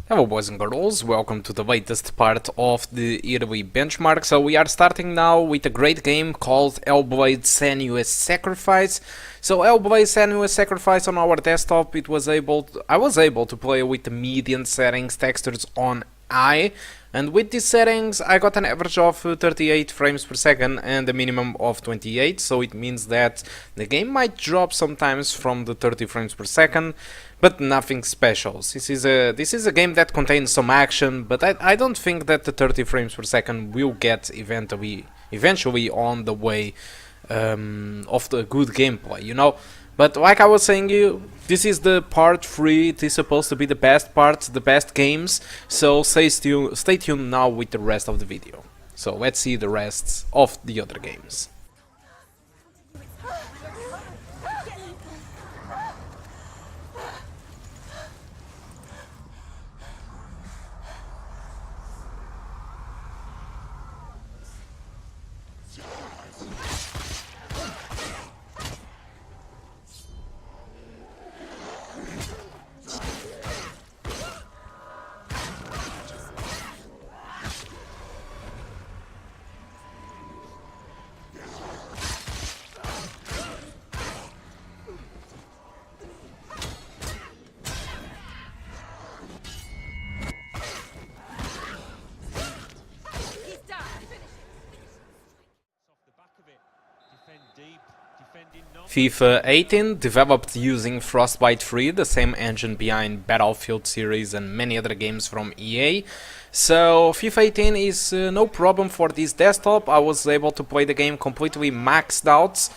Hello boys and girls, welcome to the latest part of the yearly benchmark. So we are starting now with a great game called Hellblade Senua's Sacrifice. So Hellblade Senua's Sacrifice on our desktop, I was able to play with the median settings, textures on high, and with these settings I got an average of 38 frames per second and a minimum of 28, so it means that the game might drop sometimes from the 30 frames per second, but nothing special. This is a game that contains some action, but I don't think that the 30 frames per second will get eventually on the way of the good gameplay, you know. But like I was saying you, this is the part 3, it is supposed to be the best parts, the best games, so stay tuned now with the rest of the video. So let's see the rest of the other games. FIFA 18, developed using Frostbite 3, the same engine behind Battlefield series and many other games from EA. So FIFA 18 is no problem for this desktop. I was able to play the game completely maxed out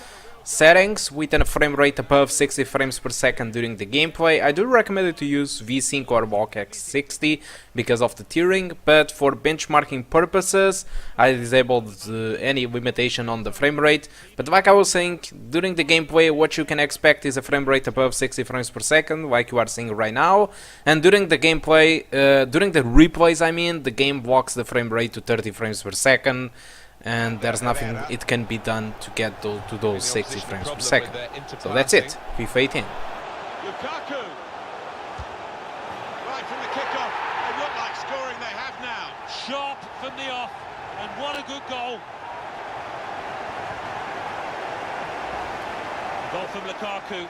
settings with a frame rate above 60 frames per second during the gameplay. I do recommend it to use V-Sync or Walk X60 because of the tearing, but for benchmarking purposes I disabled any limitation on the frame rate. But like I was saying, during the gameplay what you can expect is a frame rate above 60 frames per second, like you are seeing right now, and during the gameplay, during the replays I mean, the game blocks the frame rate to 30 frames per second, and there's nothing it can be done to get to those 60 frames per second. So that's it, FIFA 18. Lukaku! Right from the kickoff, they look like scoring, they have now. Sharp from the off, and what a good goal. Goal from Lukaku,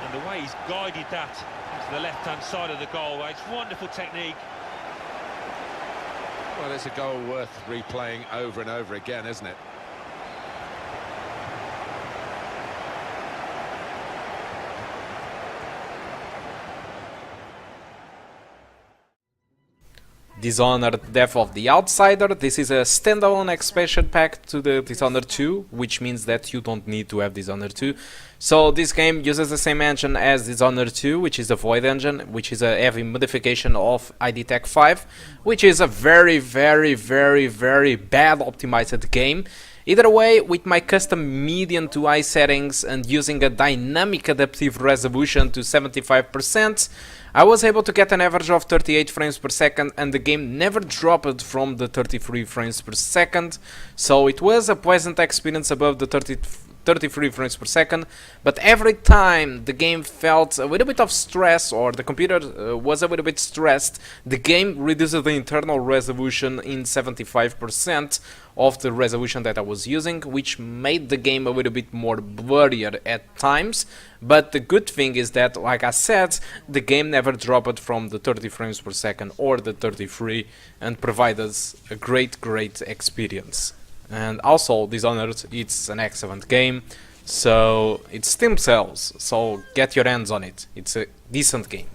and the way he's guided that into the left-hand side of the goal, it's wonderful technique. Well, it's a goal worth replaying over and over again, isn't it? Dishonored Death of the Outsider. This is a standalone expansion pack to the Dishonored 2, which means that you don't need to have Dishonored 2. So this game uses the same engine as Dishonored 2, which is the Void engine, which is a heavy modification of ID Tech 5, which is a very bad optimized game. Either way, with my custom medium to high settings and using a dynamic adaptive resolution to 75%, I was able to get an average of 38 frames per second, and the game never dropped from the 33 frames per second, so it was a pleasant experience above the 33 frames per second. But every time the game felt a little bit of stress, or the computer was a little bit stressed, the game reduces the internal resolution in 75% of the resolution that I was using, which made the game a little bit more blurrier at times. But the good thing is that, like I said, the game never dropped from the 30 frames per second or the 33 and provided us a great experience. And also, Dishonored, it's an excellent game, so it's Steam sales, so get your hands on it. It's a decent game.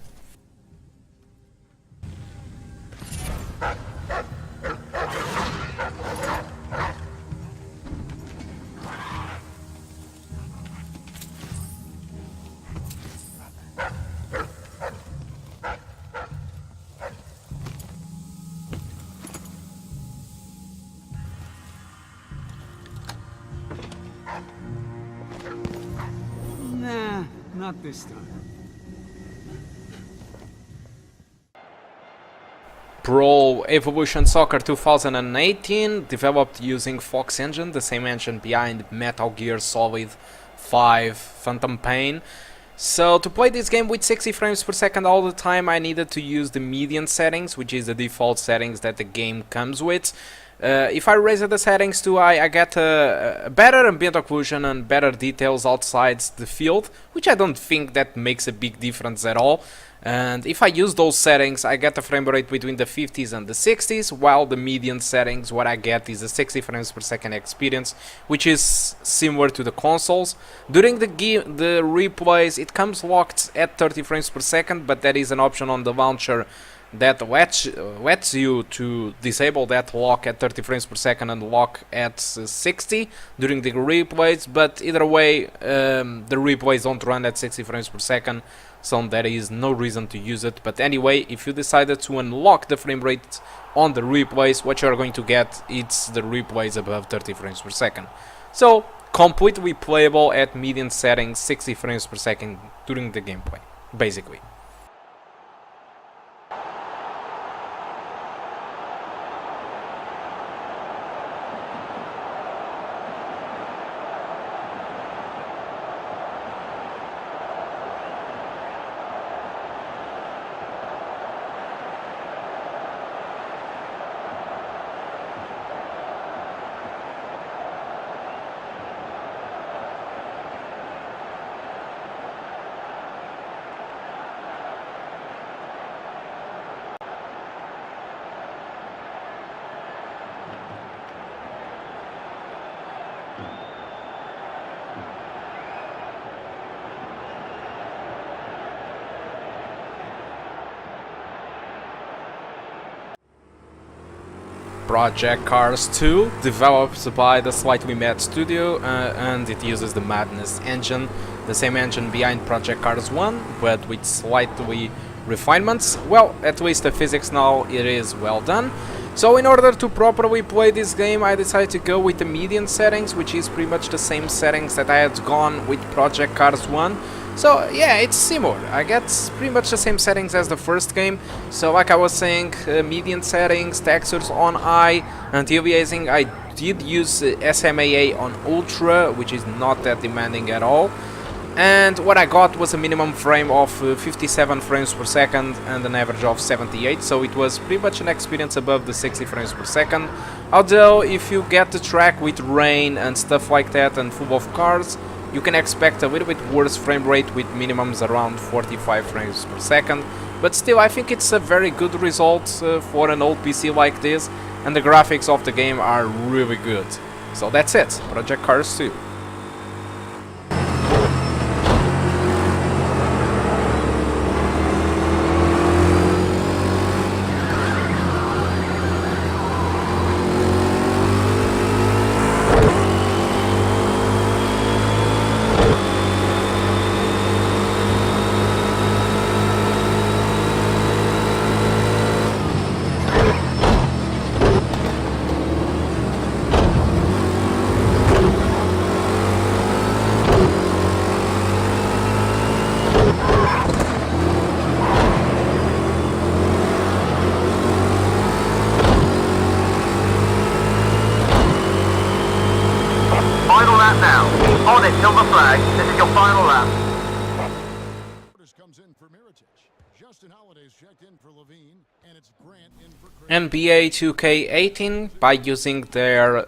Nah, not this time. Pro Evolution Soccer 2018, developed using Fox Engine, the same engine behind Metal Gear Solid 5 Phantom Pain. So to play this game with 60 frames per second all the time, I needed to use the median settings, which is the default settings that the game comes with. If I raise the settings too high, I get a better ambient occlusion and better details outside the field, which I don't think that makes a big difference at all. And if I use those settings, I get a frame rate between the 50s and the 60s, while the median settings, what I get is a 60 frames per second experience, which is similar to the consoles. During the replays, it comes locked at 30 frames per second, but there is an option on the launcher that lets you to disable that lock at 30 frames per second and lock at 60 during the replays, but either way the replays don't run at 60 frames per second, so there is no reason to use it. But anyway, if you decided to unlock the frame rate on the replays, what you're going to get is the replays above 30 frames per second. So completely playable at median settings, 60 frames per second during the gameplay, basically. Project Cars 2, developed by the Slightly Mad studio, and it uses the Madness engine, the same engine behind Project Cars 1, but with slightly refinements. Well, at least the physics now, it is well done. So in order to properly play this game, I decided to go with the median settings, which is pretty much the same settings that I had gone with Project Cars 1. So yeah, it's similar. I get pretty much the same settings as the first game. So like I was saying, median settings, textures on high, anti-aliasing I did use SMAA on ultra, which is not that demanding at all. And what I got was a minimum frame of 57 frames per second and an average of 78, so it was pretty much an experience above the 60 frames per second. Although if you get the track with rain and stuff like that and full of cars, you can expect a little bit worse frame rate with minimums around 45 frames per second. But still, I think it's a very good result for an old PC like this, and the graphics of the game are really good. So that's it, Project Cars 2. Final lap now. On it, silver flag. This is your final lap. Comes in for Miritich. Justin Holiday's checked in for Levine, and it's Grant in for Craig. NBA 2K18 by using their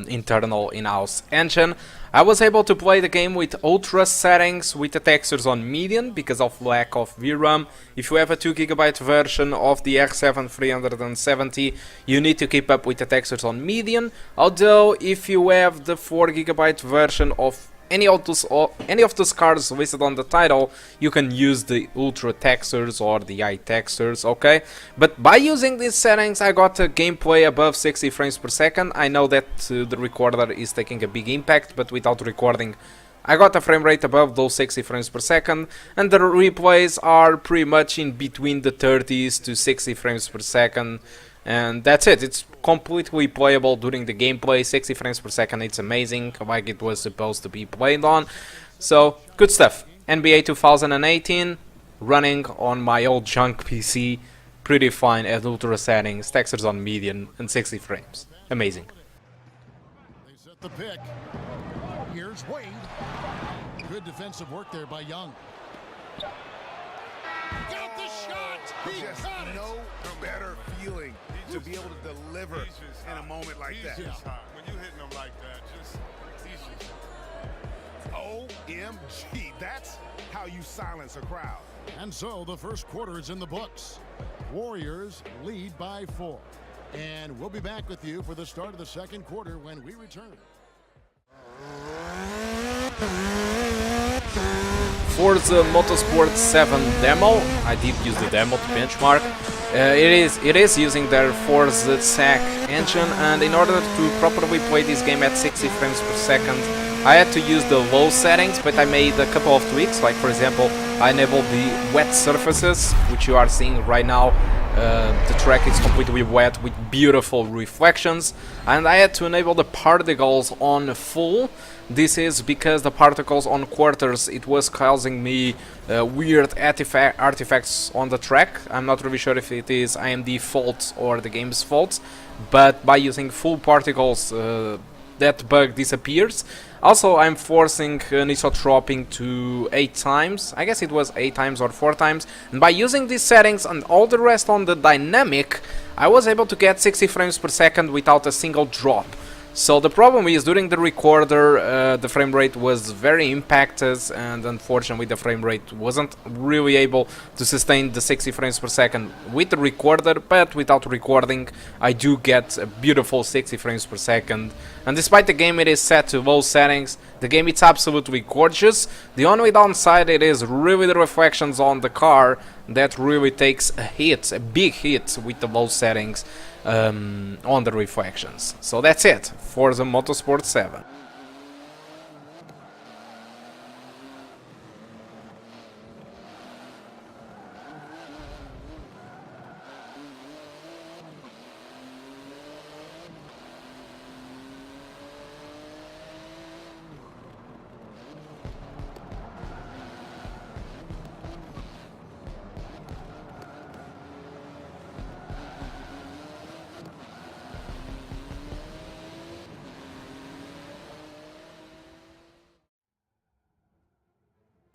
internal in-house engine. I was able to play the game with ultra settings with the textures on median because of lack of VRAM. If you have a 2GB version of the R7 370, you need to keep up with the textures on median. Although if you have the 4GB version of any of those cards listed on the title, you can use the ultra textures or the high textures, okay? But by using these settings, I got a gameplay above 60 frames per second. I know that the recorder is taking a big impact, but without recording, I got a frame rate above those 60 frames per second, and the replays are pretty much in between the 30s to 60 frames per second. And that's it, it's completely playable during the gameplay, 60 frames per second, it's amazing, like it was supposed to be played on. So, good stuff. NBA 2018, running on my old junk PC, pretty fine at ultra settings, textures on median, and 60 frames. Amazing. They set the pick. Here's Wade. Good defensive work there by Young. Got the shot. He Just got it. no better feeling to be able to deliver in a moment like that. When you hitting them like that, he's just OMG, that's how you silence a crowd. And so the first quarter is in the books. Warriors lead by 4. And we'll be back with you for the start of the second quarter when we return. Forza Motorsport 7 demo. I did use the demo to benchmark. It is using their Forza SAC engine, and in order to properly play this game at 60 frames per second, I had to use the low settings, but I made a couple of tweaks. Like, for example, I enabled the wet surfaces, which you are seeing right now. The track is completely wet with beautiful reflections, and I had to enable the particles on full. This is because the particles on quarters, it was causing me weird artifacts on the track. I'm not really sure if it is AMD fault or the game's fault, but by using full particles that bug disappears. Also, I'm forcing anisotropic to 8 times. I guess it was 8 times or 4 times. And by using these settings and all the rest on the dynamic, I was able to get 60 frames per second without a single drop. So the problem is, during the recorder, the frame rate was very impacted, and unfortunately the frame rate wasn't really able to sustain the 60 frames per second with the recorder, but without recording I do get a beautiful 60 frames per second. And despite the game it is set to low settings, the game is absolutely gorgeous. The only downside, it is really the reflections on the car that really takes a hit, a big hit with the low settings on the reflections. So that's it for the Motorsport 7.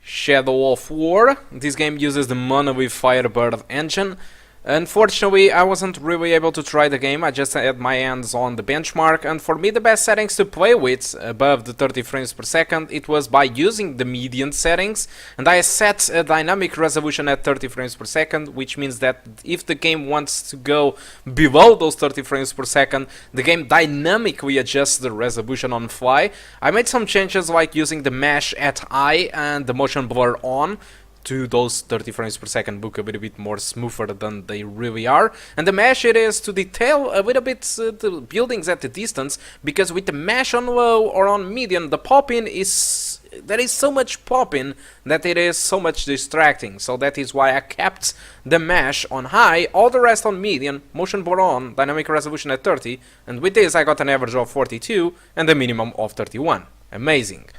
Shadow of War. This game uses the Monolith Firebird engine. Unfortunately, I wasn't really able to try the game. I just had my hands on the benchmark, and for me the best settings to play with above the 30 frames per second, it was by using the median settings, and I set a dynamic resolution at 30 frames per second, which means that if the game wants to go below those 30 frames per second, the game dynamically adjusts the resolution on fly. I made some changes, like using the mesh at high and the motion blur on, to those 30 frames per second look a little bit more smoother than they really are. And the mesh, it is to detail a little bit the buildings at the distance, because with the mesh on low or on medium, the pop-in is... there is so much pop-in that it is so much distracting. So that is why I kept the mesh on high, all the rest on medium, motion blur on, dynamic resolution at 30, and with this I got an average of 42 and a minimum of 31. Amazing.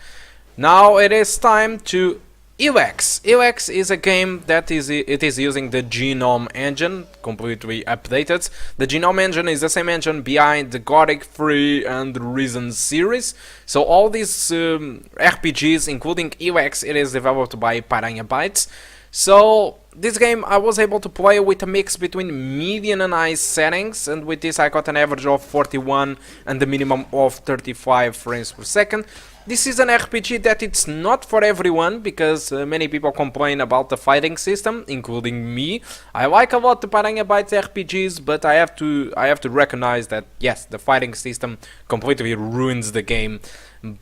Now it is time to Elex. Elex is a game that is using the Genome engine, completely updated. The Genome engine is the same engine behind the Gothic 3 and the Risen series. So all these RPGs, including Elex, it is developed by Bytes. So this game I was able to play with a mix between medium and high settings, and with this I got an average of 41 and a minimum of 35 frames per second. This is an RPG that it's not for everyone, because many people complain about the fighting system, including me. I like a lot the Bytes RPGs, but I have to recognize that yes, the fighting system completely ruins the game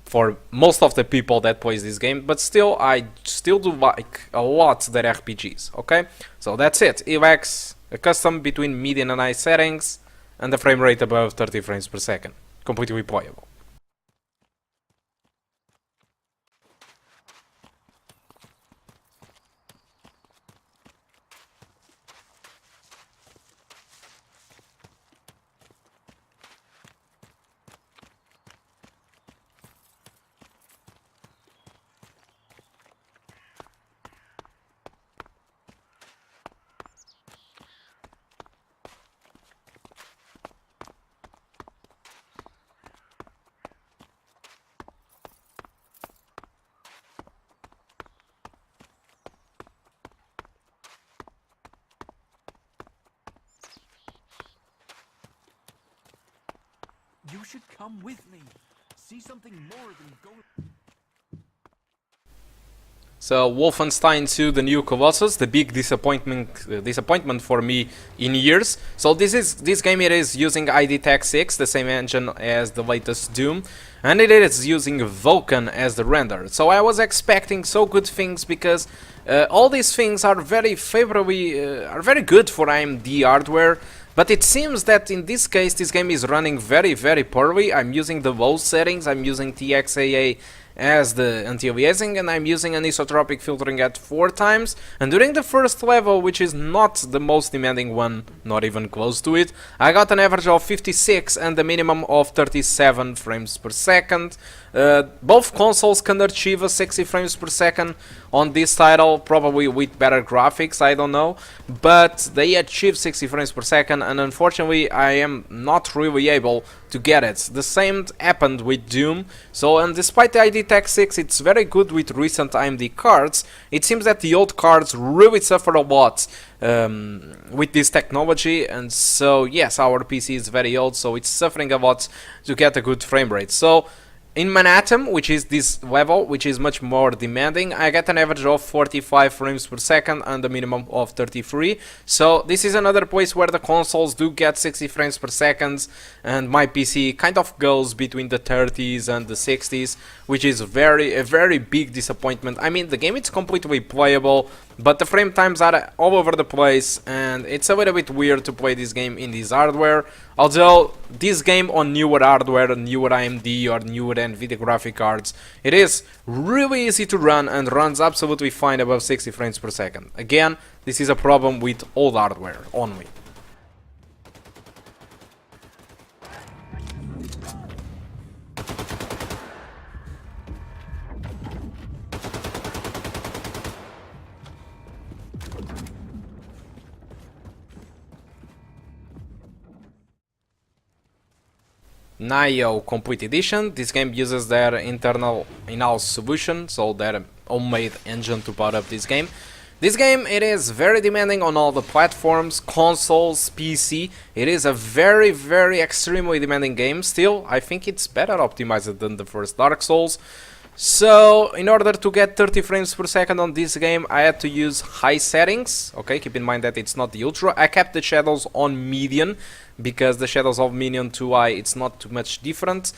for most of the people that plays this game. But still, I still do like a lot their RPGs. Okay, so that's it. Elex, a custom between medium and high settings, and the frame rate above 30 frames per second, completely playable. You should come with me. See something more than go. So Wolfenstein II, the new Colossus, the big disappointment for me in years. So this game, it is using ID Tech 6, the same engine as the latest Doom, and it is using Vulkan as the render. So I was expecting so good things because all these things are very very good for AMD hardware. But it seems that in this case this game is running very poorly. I'm using the low settings, I'm using TXAA as the anti-aliasing, and I'm using anisotropic filtering at 4 times, and during the first level, which is not the most demanding one, not even close to it, I got an average of 56 and a minimum of 37 frames per second. Both consoles can achieve a 60 frames per second on this title, probably with better graphics, I don't know, but they achieve 60 frames per second, and unfortunately I am not really able to get it. The same happened with Doom. So, and despite the ID Tech 6 it's very good with recent AMD cards, it seems that the old cards really suffer a lot with this technology, and so yes, our PC is very old, so it's suffering a lot to get a good frame rate. So in Manhattan, which is this level, which is much more demanding, I get an average of 45 frames per second and a minimum of 33. So this is another place where the consoles do get 60 frames per second, and my PC kind of goes between the 30s and the 60s, which is a very big disappointment. I mean, the game is completely playable, but the frame times are all over the place, and it's a little bit weird to play this game in this hardware. Although this game on newer hardware, newer AMD or newer Nvidia graphic cards, it is really easy to run and runs absolutely fine above 60 frames per second. Again, this is a problem with old hardware only. Nioh Complete Edition. This game uses their internal in-house solution, so their homemade engine to power up this game. This game, it is very demanding on all the platforms, consoles, PC. It is a very extremely demanding game. Still, I think it's better optimized than the first Dark Souls. So, in order to get 30 frames per second on this game, I had to use high settings. Okay, keep in mind that it's not the ultra. I kept the shadows on median, because the shadows of Minion 2i, it's not too much different.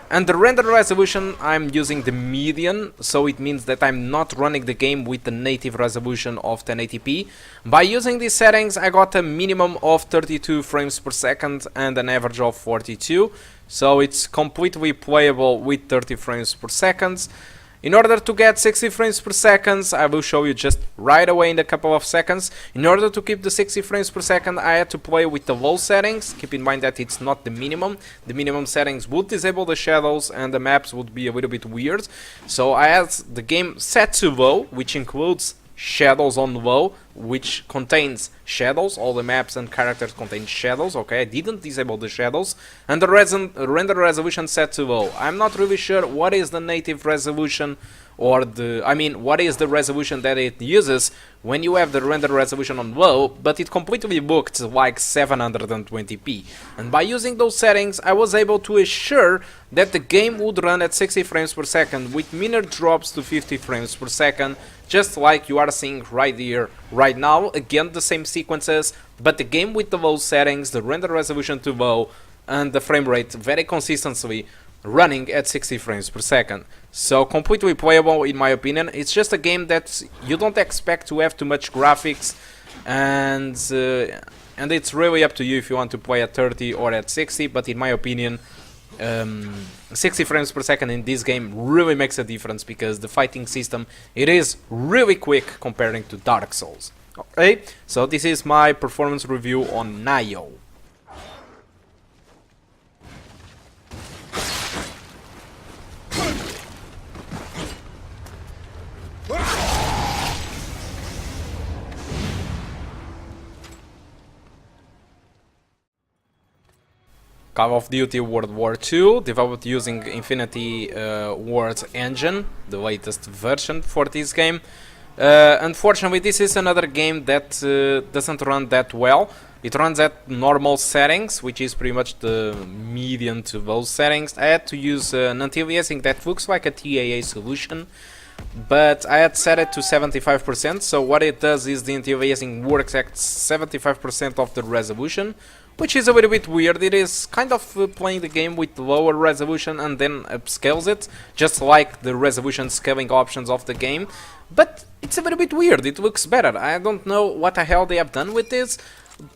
And the render resolution, I'm using the median, so it means that I'm not running the game with the native resolution of 1080p. By using these settings, I got a minimum of 32 frames per second and an average of 42. So it's completely playable with 30 frames per second. In order to get 60 frames per second, I will show you just right away in a couple of seconds. In order to keep the 60 frames per second, I had to play with the low settings. Keep in mind that it's not the minimum. The minimum settings would disable the shadows and the maps would be a little bit weird. So I had the game set to low, which includes shadows on low, which contains shadows. All the maps and characters contain shadows. Okay, I didn't disable the shadows, and the render resolution set to low. I'm not really sure what is the native resolution, or what is the resolution that it uses when you have the render resolution on low, but it completely looked like 720p. And by using those settings, I was able to assure that the game would run at 60 frames per second with minor drops to 50 frames per second, just like you are seeing right here, right now. Again, the same sequences, but the game with the low settings, the render resolution too low, and the frame rate very consistently running at 60 frames per second. So completely playable in my opinion. It's just a game that you don't expect to have too much graphics, and it's really up to you if you want to play at 30 or at 60, but in my opinion 60 frames per second in this game really makes a difference, because the fighting system, it is really quick comparing to Dark Souls. Okay, so this is my performance review on Nioh. Call of Duty World War II, developed using Infinity Ward engine, the latest version for this game. Unfortunately, this is another game that doesn't run that well. it runs at normal settings, which is pretty much the median to low settings. I had to use an anti-aliasing that looks like a TAA solution, but I had set it to 75%, so what it does is the anti-aliasing works at 75% of the resolution, which is a little bit weird. It is kind of playing the game with lower resolution and then upscales it, just like the resolution scaling options of the game. But it's a little bit weird, it looks better. I don't know what the hell they have done with this,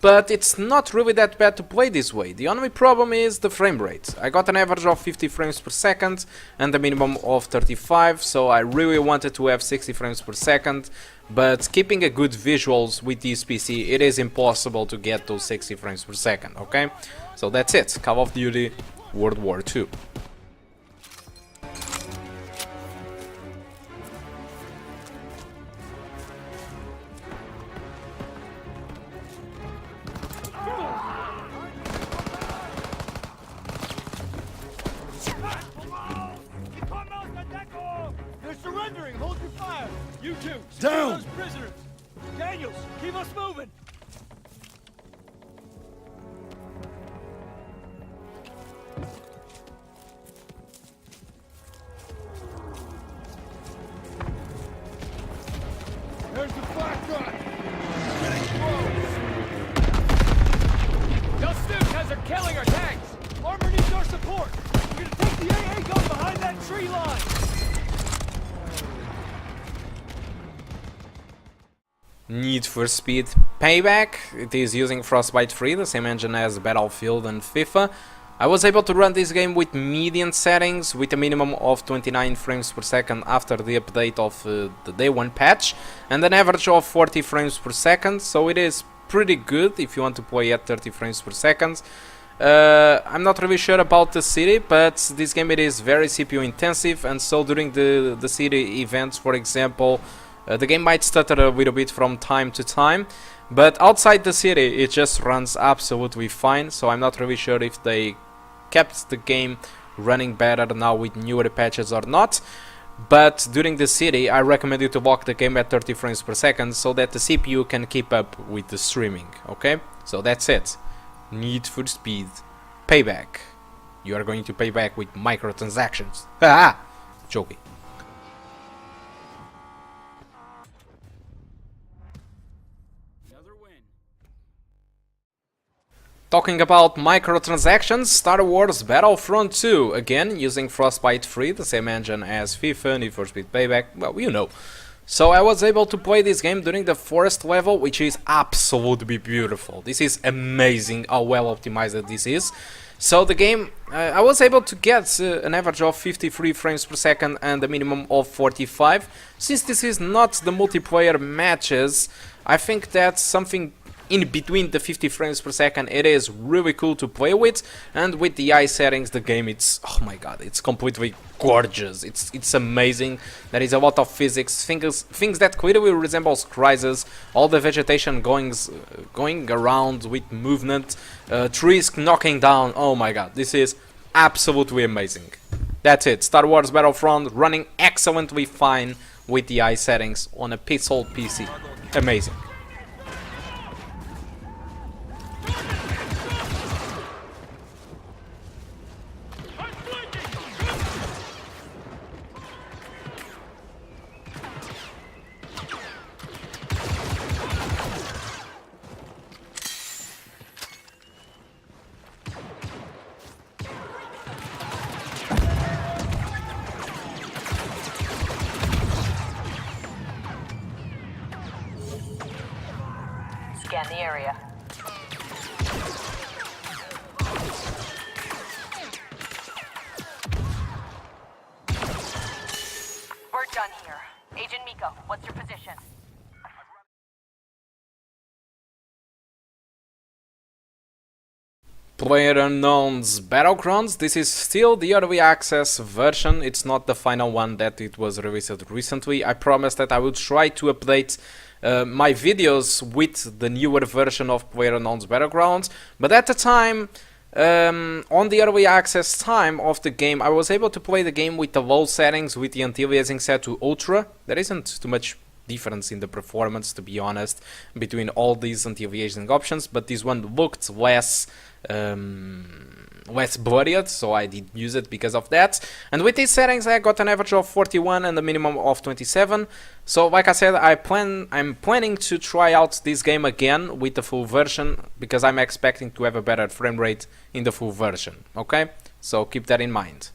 but it's not really that bad to play this way. The only problem is the frame rate. I got an average of 50 frames per second and a minimum of 35, so I really wanted to have 60 frames per second. But keeping a good visuals with this PC, it is impossible to get those 60 frames per second, okay? So that's it, Call of Duty World War II. They're surrendering! Hold your fire! You two! Down! Those prisoners! Daniels, keep us moving! There's the flak gun! Those Stukas are killing our tanks! Armor needs our support! We're gonna take the AA gun behind that tree line! Need for Speed Payback. It is using Frostbite 3, the same engine as Battlefield and FIFA. I was able to run this game with median settings, with a minimum of 29 frames per second after the update of the day 1 patch, and an average of 40 frames per second, so it is pretty good if you want to play at 30 frames per second. I'm not really sure about the city, but this game it is very CPU intensive, and so during the city events, for example, the game might stutter a little bit from time to time, but outside the city it just runs absolutely fine, so I'm not really sure if they kept the game running better now with newer patches or not. But during the city I recommend you to lock the game at 30 frames per second so that the CPU can keep up with the streaming, okay? So that's it. Need for Speed Payback. You are going to pay back with microtransactions. Haha! Joking. Talking about microtransactions, Star Wars Battlefront 2, again using Frostbite 3, the same engine as FIFA, Need for Speed Payback, well, you know. So I was able to play this game during the forest level, which is absolutely beautiful. This is amazing how well optimized this is. So the game, I was able to get an average of 53 frames per second and a minimum of 45. Since this is not the multiplayer matches, I think that's something in between the 50 frames per second. It is really cool to play with, and with the eye settings the game, it's, oh my god, it's completely gorgeous. It's amazing. There is a lot of physics, things that clearly resembles Crysis, all the vegetation going around with movement, trees knocking down. Oh my god, this is absolutely amazing. That's it, Star Wars Battlefront running excellently fine with the eye settings on a pixel PC. Amazing. Scan the area. We're done here. Agent Miko, what's your position? PlayerUnknown's Battlegrounds. This is still the early access version, it's not the final one that it was released recently. I promised that I would try to update my videos with the newer version of PlayerUnknown's Battlegrounds, but at the time, on the early access time of the game, I was able to play the game with the low settings, with the anti-aliasing set to Ultra. There isn't too much difference in the performance, to be honest, between all these anti-aliasing options, but this one looked less blurred, so I did use it because of that. And with these settings I got an average of 41 and a minimum of 27. So like I said, I'm planning to try out this game again with the full version, because I'm expecting to have a better frame rate in the full version, okay? So keep that in mind.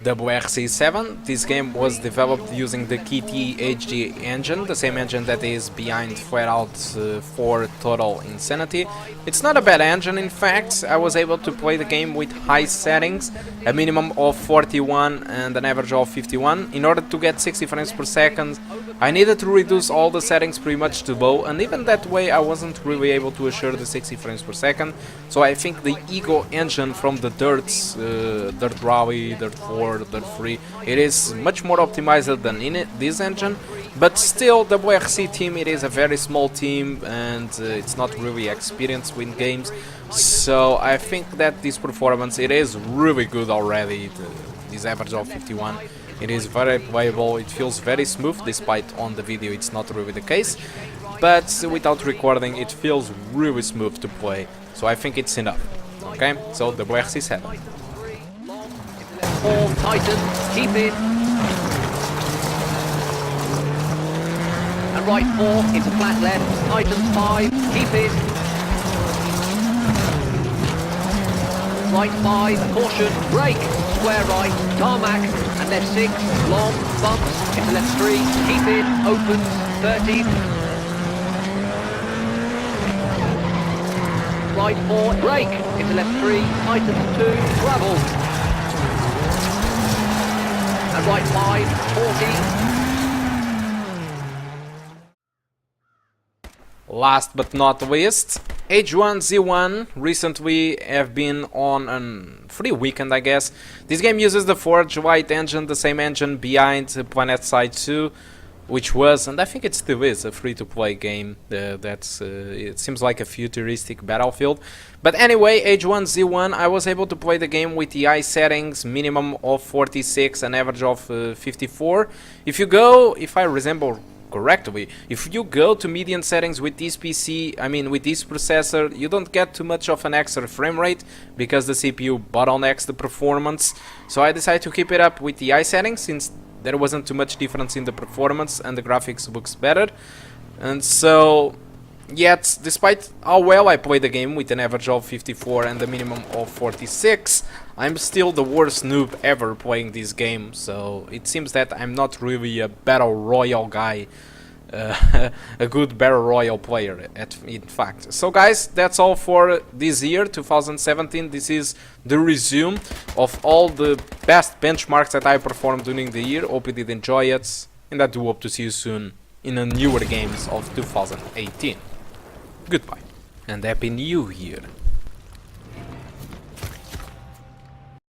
WWII, this game was developed using the KT HD engine, the same engine that is behind Fallout 4 Total Insanity. It's not a bad engine, in fact. I was able to play the game with high settings, a minimum of 41 and an average of 51. In order to get 60 frames per second, I needed to reduce all the settings pretty much to low, and even that way I wasn't really able to assure the 60 frames per second. So I think the Ego engine from the Dirt Rally, Dirt 4, Dirt 3, it is much more optimized than in this engine, but still the WWII team, it is a very small team, and it's not really experienced with games, so I think that this performance, it is really good already. This average of 51, it is very playable, it feels very smooth, despite on the video it's not really the case, but without recording it feels really smooth to play, so I think it's enough. Okay, so the WWII 7. Tighten, keep it. And right 4 into flat left, tightens 5, keep it. Right 5, caution, brake, square right, tarmac, and left 6, long, bumps, into left 3, keep it, opens, 30. Right 4, brake, into left 3, tightens 2, gravel. And right 5, 40. Last but not least, H1Z1 recently have been on a free weekend, I guess. This game uses the Forge White engine, the same engine behind PlanetSide 2, which was, and I think it still is, a free-to-play game. It seems like a futuristic Battlefield. But anyway, H1Z1, I was able to play the game with the high settings, minimum of 46, an average of 54. If I resemble correctly, if you go to median settings with this PC, with this processor, you don't get too much of an extra frame rate, because the CPU bottlenecks the performance. So I decided to keep it up with the high settings, since there wasn't too much difference in the performance and the graphics looks better. And so, yet, despite how well I played the game with an average of 54 and a minimum of 46, I'm still the worst noob ever playing this game. So it seems that I'm not really a Battle Royale guy, a good Battle Royale player in fact. So guys, that's all for this year, 2017. This is the resume of all the best benchmarks that I performed during the year. Hope you did enjoy it, and I do hope to see you soon in the newer games of 2018. Goodbye, and Happy New Year!